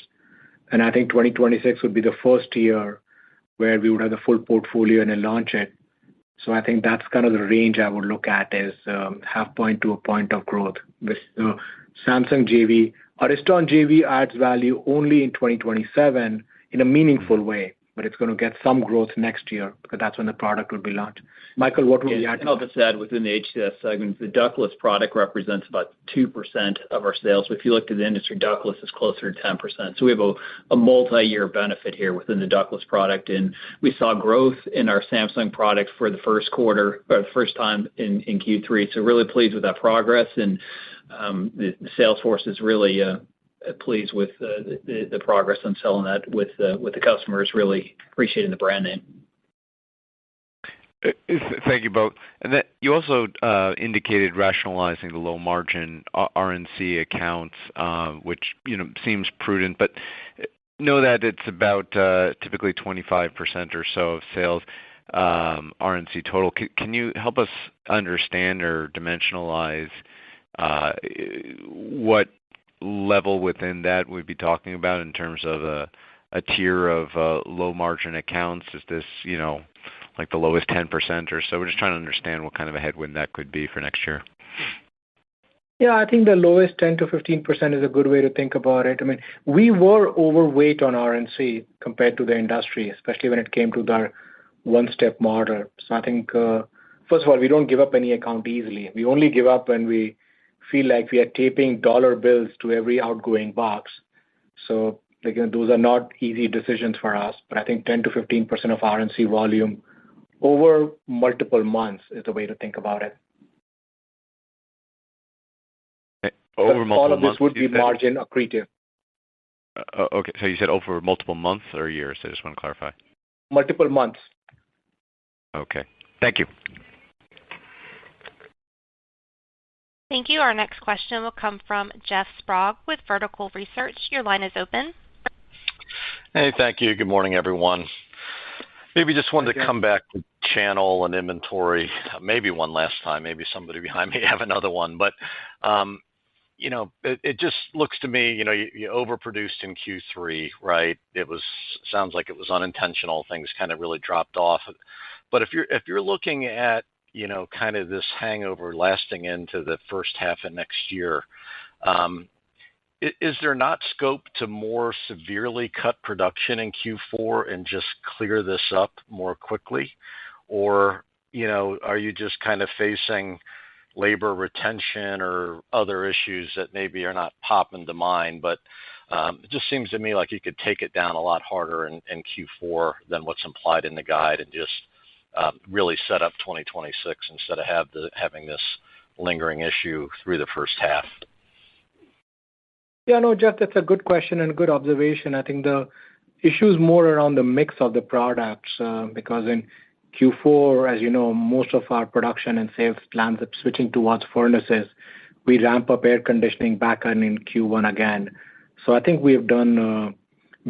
And I think 2026 would be the first year where we would have the full portfolio and then launch it. So I think that's kind of the range I would look at is half point to a point of growth. With the Samsung JV, Ariston JV adds value only in 2027 in a meaningful way, but it's going to get some growth next year because that's when the product will be launched. Michael, what would you add? And I'll just add within the HCS segment, the ductless product represents about 2% of our sales. But if you looked at the industry, ductless is closer to 10%. So we have a multi-year benefit here within the ductless product. And we saw growth in our Samsung product for the first quarter, or the first time in Q3. So really pleased with that progress. And the sales force is really pleased with the progress on selling that with the customers, really appreciating the brand name. Thank you both. And then you also indicated rationalizing the low margin RNC accounts, which seems prudent, but know that it's about typically 25% or so of sales, RNC total. Can you help us understand or dimensionalize what level within that we'd be talking about in terms of a tier of low margin accounts? Is this like the lowest 10% or so? We're just trying to understand what kind of a headwind that could be for next year. Yeah, I think the lowest 10 to 15% is a good way to think about it. I mean, we were overweight on RNC compared to the industry, especially when it came to the one-step model. So I think, first of all, we don't give up any account easily. We only give up when we feel like we are taping dollar bills to every outgoing box. So those are not easy decisions for us, but I think 10 to 15% of RNC volume over multiple months is the way to think about it. Over multiple months? All of this would be margin accretive. Okay, so you said over multiple months or years? I just want to clarify. Multiple months. Okay. Thank you. Thank you. Our next question will come from Jeff Sprague with Vertical Research. Your line is open. Hey, thank you. Good morning, everyone. Maybe just wanted to come back to channel and inventory, maybe one last time. Maybe somebody behind me have another one. But, it just looks to me, you overproduced in Q3, right? Sounds like it was unintentional. Things kind of really dropped off. But if you're looking at, kind of this hangover lasting into the first half of next year, is there not scope to more severely cut production in Q4 and just clear this up more quickly? Or, are you just kind of facing labor retention or other issues that maybe are not popping to mind? But it just seems to me like you could take it down a lot harder in Q4 than what's implied in the guide and just really set up 2026 instead of having this lingering issue through the first half. Yeah, no, Jeff, that's a good question and good observation. I think the issue is more around the mix of the products because in Q4, as you know, most of our production and sales plans are switching towards furnaces. We ramp up air conditioning back in Q1 again. So I think we have done a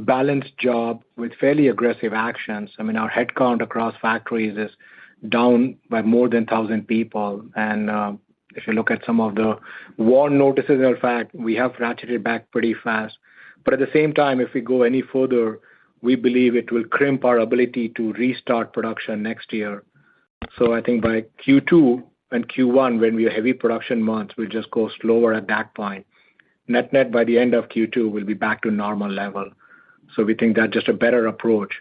balanced job with fairly aggressive actions. I mean, our headcount across factories is down by more than 1,000 people. And if you look at some of the warn notices, in fact, we have ratcheted back pretty fast. But at the same time, if we go any further, we believe it will crimp our ability to restart production next year. So I think by Q2 and Q1, when we are heavy production months, we'll just go slower at that point. Net by the end of Q2, we'll be back to normal level. So we think that's just a better approach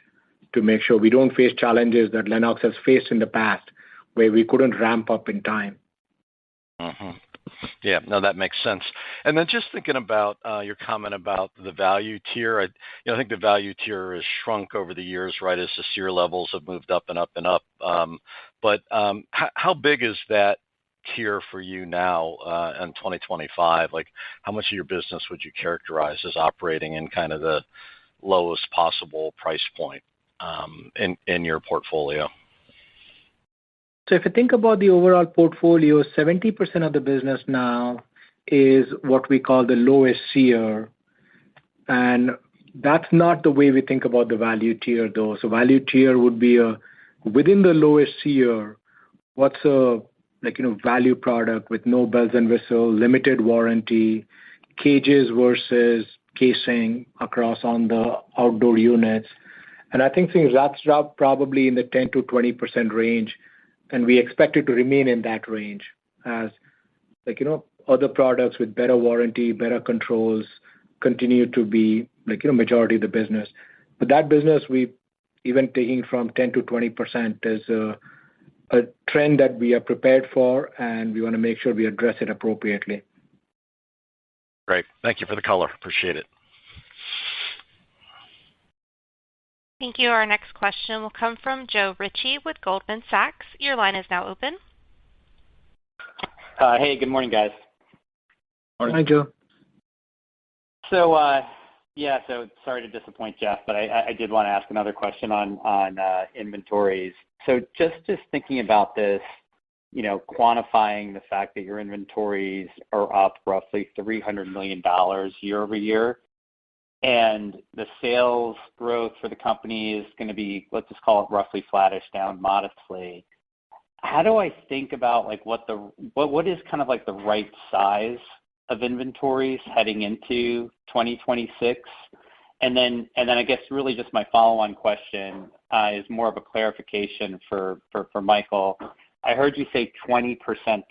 to make sure we don't face challenges that Lennox has faced in the past where we couldn't ramp up in time. Mm-hmm. Yeah, no, that makes sense. And then just thinking about your comment about the value tier, I think the value tier has shrunk over the years, right, as the SEER levels have moved up and up and up. But how big is that tier for you now in 2025? Like, how much of your business would you characterize as operating in kind of the lowest possible price point in your portfolio? So if you think about the overall portfolio, 70% of the business now is what we call the lowest SEER. And that's not the way we think about the value tier, though. So value tier would be within the lowest SEER, what's a value product with no bells and whistles, limited warranty, cages versus casing across on the outdoor units. And I think that's probably in the 10 to 20% range. And we expect it to remain in that range as other products with better warranty, better controls continue to be majority of the business. But that business, we even taking from 10 to 20% is a trend that we are prepared for, and we want to make sure we address it appropriately. Great. Thank you for the color. Appreciate it. Thank you. Our next question will come from Joe Ritchie with Goldman Sachs. Your line is now open. Hey, good morning, guys. Morning. Hi, Joe. So Yeah. So sorry to disappoint Jeff, but I did want to ask another question on inventories. So just thinking about this, quantifying the fact that your inventories are up roughly $300 million year-over-year, and the sales growth for the company is going to be, let's just call it roughly flattish down modestly. How do I think about what is kind of like the right size of inventories heading into 2026? And then I guess really just my follow-on question is more of a clarification for Michael. I heard you say 20%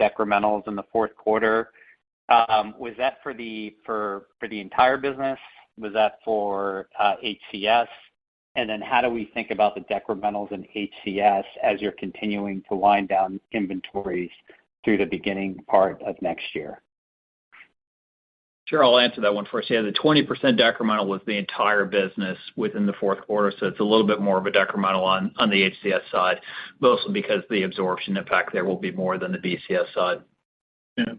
decrementals in the fourth quarter. Was that for the entire business? Was that for HCS? And then how do we think about the decrementals in HCS as you're continuing to wind down inventories through the beginning part of next year? Sure, I'll answer that one first. Yeah, the 20% decremental was the entire business within the fourth quarter, so it's a little bit more of a decremental on the HCS side, mostly because the absorption impact there will be more than the BCS side. Yeah.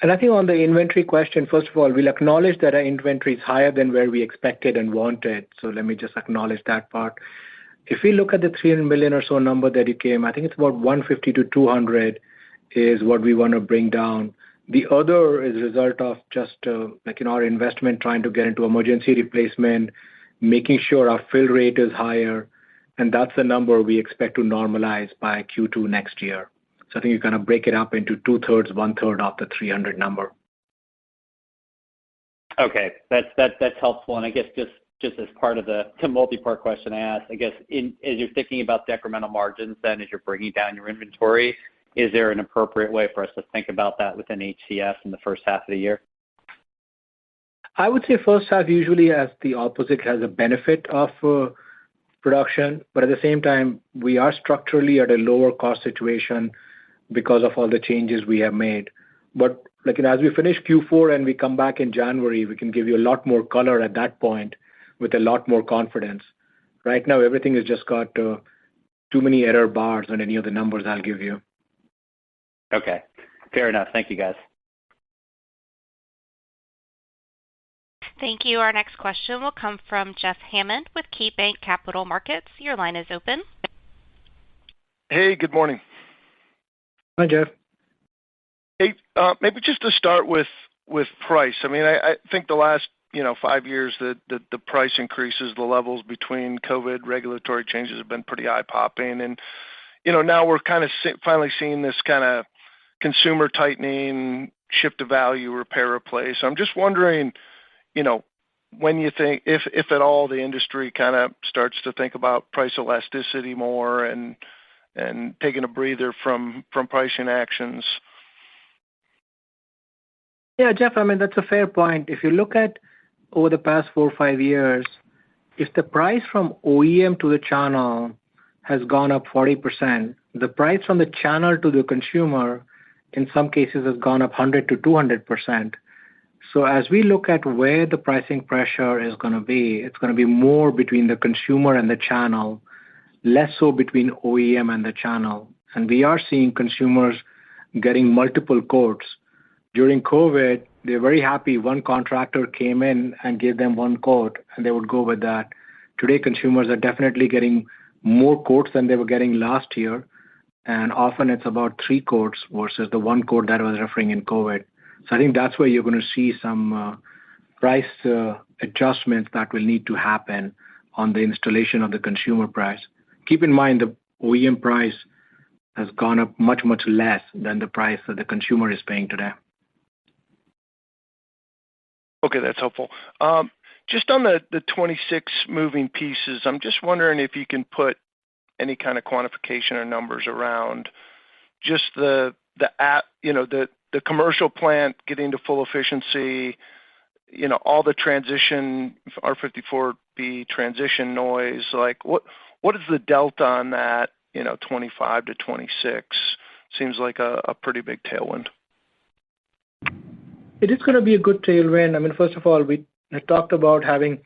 And I think on the inventory question, first of all, we'll acknowledge that our inventory is higher than where we expected and wanted. So let me just acknowledge that part. If we look at the $300 million or so number that it came, I think it's about $150 to $200 is what we want to bring down. The other is a result of just our investment trying to get into emergency replacement, making sure our fill rate is higher, and that's the number we expect to normalize by Q2 next year. So I think you kind of break it up into 2/3, 1/3 of the 300 number. Okay, that's helpful. And I guess just as part of the multi-part question I asked, I guess as you're thinking about decremental margins, then as you're bringing down your inventory, is there an appropriate way for us to think about that within HCS in the first half of the year? I would say first half usually has the opposite, has a benefit of production, but at the same time, we are structurally at a lower cost situation because of all the changes we have made. But as we finish Q4 and we come back in January, we can give you a lot more color at that point with a lot more confidence. Right now, everything has just got too many error bars on any of the numbers I'll give you. Okay, fair enough. Thank you, guys. Thank you. Our next question will come from Jeff Hammond with KeyBanc Capital Markets. Your line is open. Hey, good morning. Hi, Jeff. Hey, maybe just to start with price. I mean, I think the last 5 years that the price increases, the levels between COVID regulatory changes have been pretty eye-popping, and now we're kind of finally seeing this kind of consumer tightening, shift to value, repair, replace. I'm just wondering, when you think, if at all, the industry kind of starts to think about price elasticity more and taking a breather from pricing actions. Yeah, Jeff, I mean, that's a fair point. If you look at over the past 4 or 5 years, if the price from OEM to the channel has gone up 40%, the price from the channel to the consumer, in some cases, has gone up 100 to 200%. So as we look at where the pricing pressure is going to be, it's going to be more between the consumer and the channel, less so between OEM and the channel. And we are seeing consumers getting multiple quotes. During COVID, they're very happy one contractor came in and gave them one quote, and they would go with that. Today, consumers are definitely getting more quotes than they were getting last year, and often it's about 3 quotes versus the 1 quote that I was referring in COVID. So I think that's where you're going to see some price adjustments that will need to happen on the installation of the consumer price. Keep in mind the OEM price has gone up much, much less than the price that the consumer is paying today. Okay, that's helpful. Just on the 26 moving pieces, I'm just wondering if you can put any kind of quantification or numbers around just the commercial plant getting to full efficiency, all the transition, R-454B transition noise. Like, what is the delta on that, 25 to 26? Seems like a pretty big tailwind. It is going to be a good tailwind. I mean, first of all, we had talked about having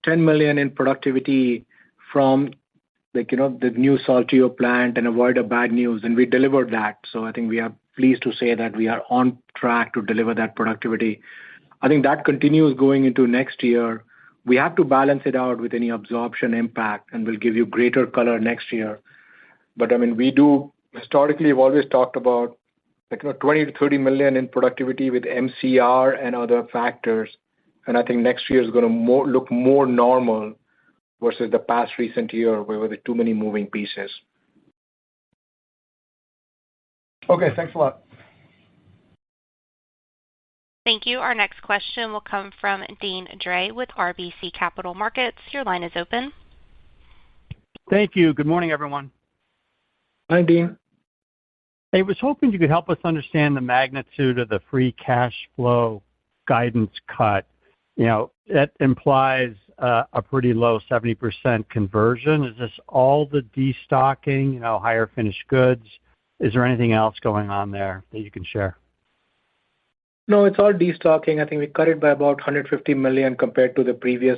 $10 million in productivity from the new Saltillo plant and avoid a bad news, and we delivered that. So I think we are pleased to say that we are on track to deliver that productivity. I think that continues going into next year We have to balance it out with any absorption impact, and we'll give you greater color next year. But I mean, we do historically have always talked about like, $20 million-$30 million in productivity with MCR and other factors. And I think next year is going to look more normal versus the past recent year where there were too many moving pieces. Okay, thanks a lot. Thank you. Our next question will come from Deane Dray with RBC Capital Markets. Your line is open. Thank you. Good morning, everyone. Hi, Deane. I was hoping you could help us understand the magnitude of the free cash flow guidance cut. That implies a pretty low 70% conversion. Is this all the destocking, higher finished goods? Is there anything else going on there that you can share? No, it's all destocking. I think we cut it by about $150 million compared to the previous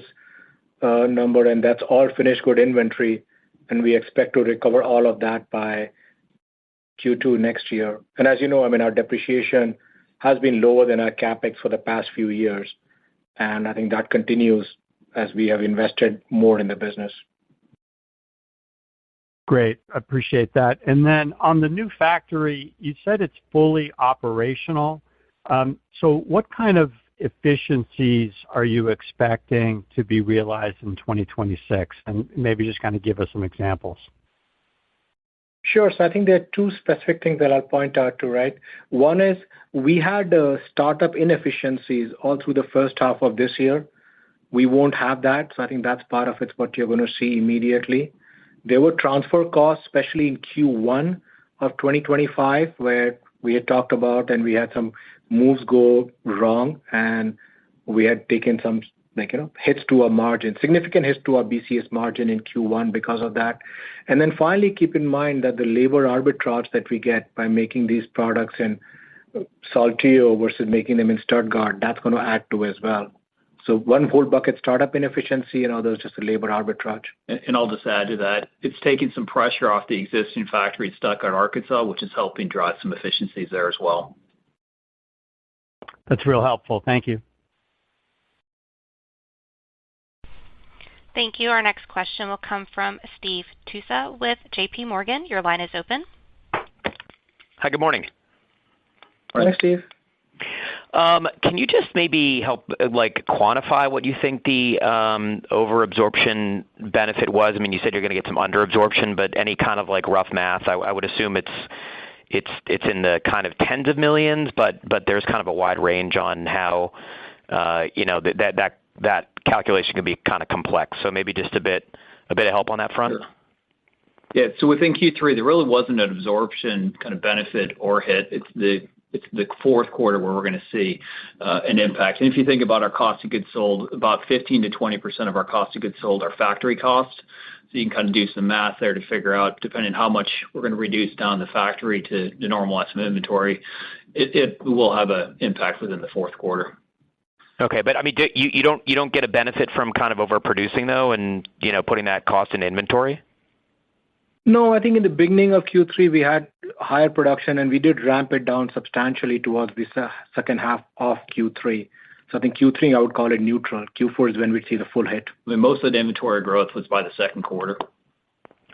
number, and that's all finished good inventory. And we expect to recover all of that by Q2 next year. And as you know, I mean, our depreciation has been lower than our CapEx for the past few years. And I think that continues as we have invested more in the business. Great. I appreciate that. And then on the new factory, you said it's fully operational. So what kind of efficiencies are you expecting to be realized in 2026? And maybe just kind of give us some examples. Sure. So I think there are two specific things that I'll point out to, right? One is we had startup inefficiencies all through the first half of this year. We won't have that. So I think that's part of it, what you're going to see immediately. There were transfer costs, especially in Q1 of 2025, where we had talked about and we had some moves go wrong, and we had taken some hits to our margin, significant hits to our BCS margin in Q1 because of that. And then finally, keep in mind that the labor arbitrage that we get by making these products in Saltillo versus making them in Stuttgart, that's going to add to as well. So one whole bucket startup inefficiency and others just a labor arbitrage. And I'll just add to that. It's taking some pressure off the existing factory in Stuttgart, Arkansas, which is helping drive some efficiencies there as well. That's real helpful. Thank you. Thank you. Our next question will come from Steve Tusa with J.P. Morgan. Your line is open. Hi, good morning. Morning, Steve. Can you just maybe help quantify what you think the over-absorption benefit was? I mean, you said you're going to get some under-absorption, but any kind of rough math, I would assume it's in the kind of tens of millions, but there's kind of a wide range on how that calculation can be kind of complex. So maybe just a bit of help on that front. Sure. Yeah. So within Q3, there really wasn't an absorption kind of benefit or hit. It's the fourth quarter where we're going to see an impact. And if you think about our cost of goods sold, about 15%-20% of our cost of goods sold are factory costs. So you can kind of do some math there to figure out, depending on how much we're going to reduce down the factory to normalize some inventory, it will have an impact within the fourth quarter. Okay, but I mean, you don't get a benefit from kind of overproducing though, and putting that cost in inventory. No, I think in the beginning of Q3 we had higher production and we did ramp it down substantially towards the second half of Q3. So I think Q3 I would call it neutral. Q4 is when we see the full hit. I mean, most of the inventory growth was by the second quarter.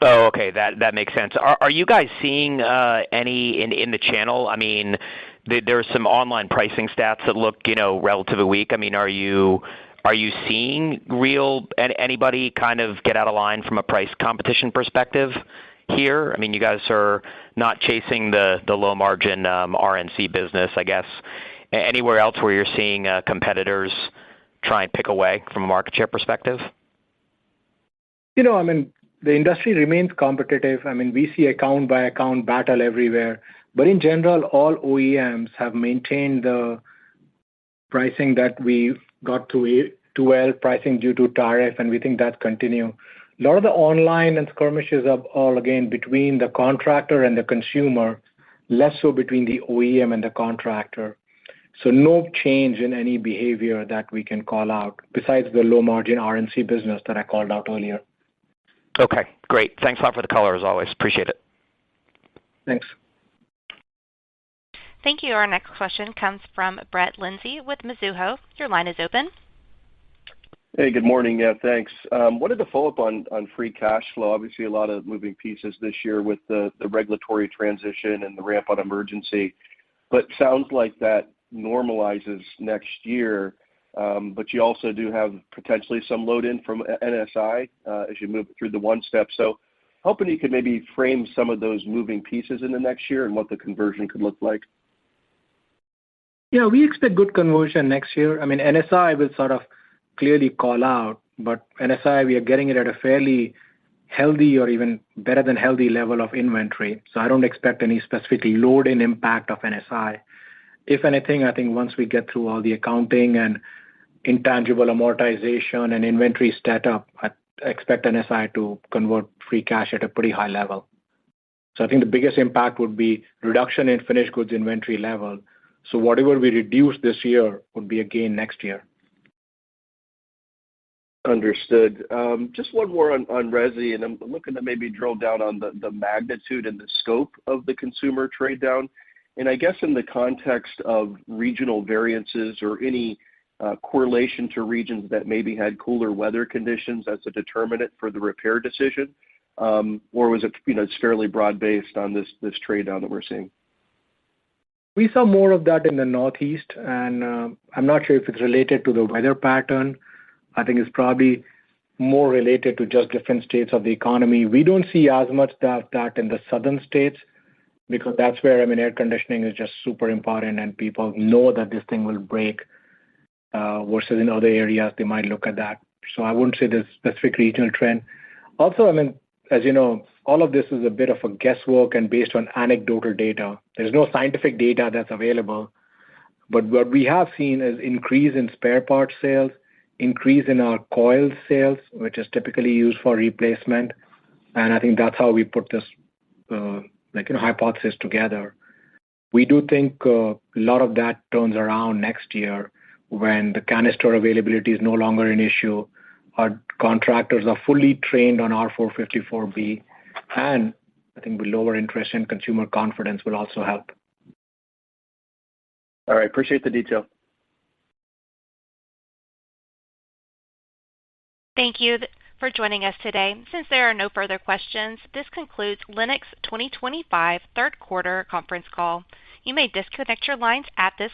Oh, okay, that makes sense. Are you guys seeing any in the channel? I mean, there's some online pricing stats that look relatively weak. I mean, are you seeing anybody kind of get out of line from a price competition perspective here? I mean, you guys are not chasing the low margin RNC business, I guess. Anywhere else where you're seeing competitors try and pick away from a market share perspective? I mean, the industry remains competitive. I mean, we see account by account battle everywhere. But in general, all OEMs have maintained the pricing that we got through 2L pricing due to tariff, and we think that continue. A lot of the online and skirmishes are all, again, between the contractor and the consumer, less so between the OEM and the contractor. So no change in any behavior that we can call out, besides the low-margin RNC business that I called out earlier. Okay, great. Thanks a lot for the color, as always. Appreciate it. Thanks. Thank you. Our next question comes from Brett Linzey with Mizuho. Your line is open. Hey, good morning. Yeah, thanks. Wanted to follow up on free cash flow. Obviously, a lot of moving pieces this year with the regulatory transition and the ramp on emergency, but sounds like that normalizes next year. But you also do have potentially some load in from NSI as you move through the one step. So hoping you could maybe frame some of those moving pieces in the next year and what the conversion could look like. Yeah, we expect good conversion next year. I mean, NSI will sort of clearly call out, but NSI, we are getting it at a fairly healthy or even better than healthy level of inventory. So I don't expect any specific load-in impact of NSI. If anything, I think once we get through all the accounting and intangible amortization and inventory setup, I expect NSI to convert free cash at a pretty high level. So I think the biggest impact would be reduction in finished goods inventory level. So whatever we reduce this year would be a gain next year. Understood. Just one more on resi, and I'm looking to maybe drill down on the magnitude and the scope of the consumer trade down. And I guess in the context of regional variances or any correlation to regions that maybe had cooler weather conditions as a determinant for the repair decision, or was it, it's fairly broad-based on this trade down that we're seeing? We saw more of that in the Northeast, and I'm not sure if it's related to the weather pattern. I think it's probably more related to just different states of the economy. We don't see as much that in the southern states because that's where, air conditioning is just super important and people know that this thing will break versus in other areas, they might look at that. So I wouldn't say there's a specific regional trend. Also, as you know, all of this is a bit of a guesswork and based on anecdotal data. There's no scientific data that's available. But what we have seen is increase in spare parts sales, increase in our coil sales, which is typically used for replacement. And I think that's how we put this hypothesis together. We do think a lot of that turns around next year when the canister availability is no longer an issue. Our contractors are fully trained on R-454B, and I think with lower interest and consumer confidence will also help. All right, appreciate the detail. Thank you for joining us today. Since there are no further questions, this concludes Lennox 2025 third quarter conference call. You may disconnect your lines at this time.